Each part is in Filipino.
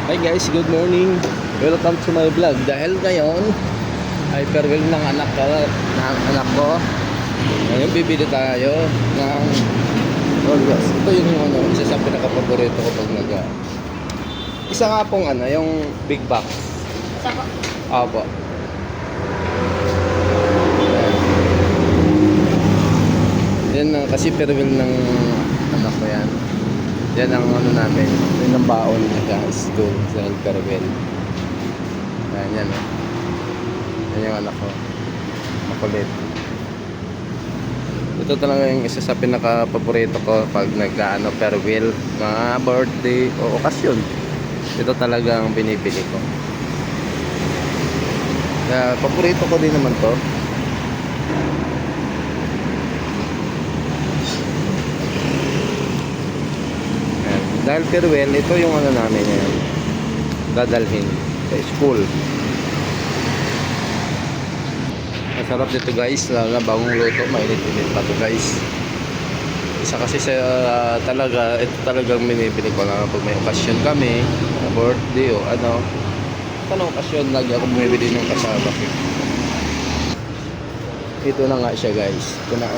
Hi guys, good morning. Welcome to my vlog. Dahil ngayon ay farewell ng anak ko. Ngayon bibili tayo ng Orgas. Ito yung isa sa pinaka-paborito ko pag isa nga pong yung big box. Isa po. Opo. Yan kasi farewell ng anak ko yan. Yan ang namin. Yan ang baon sa school sa farewell. Yan. Yan yung anak ko. Makulit. Ito talaga yung isa sa pinaka-paborito ko pag farewell, mga birthday o okasyon. Ito talagang binibili ko. Kaya paborito ko din naman to. Dahil farewell, ito yung namin yan. Dadalhin sa school. Masarap dito guys, lalo na bagong luto, mainit-init pa to guys. Isa kasi sa ito talagang binibili ko na pag may okasyon kami, birthday o tanong okasyon, lagi ako bumibili ng kasaba. Ito na nga siya guys. Ito na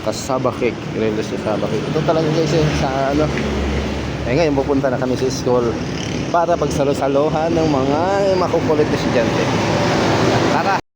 kasaba cake, grilled kasaba cake. Ito talaga guys sa ngayon pupunta na kami sa school para pagsalo-salohan ng mga makukulit na estudyante. Tara!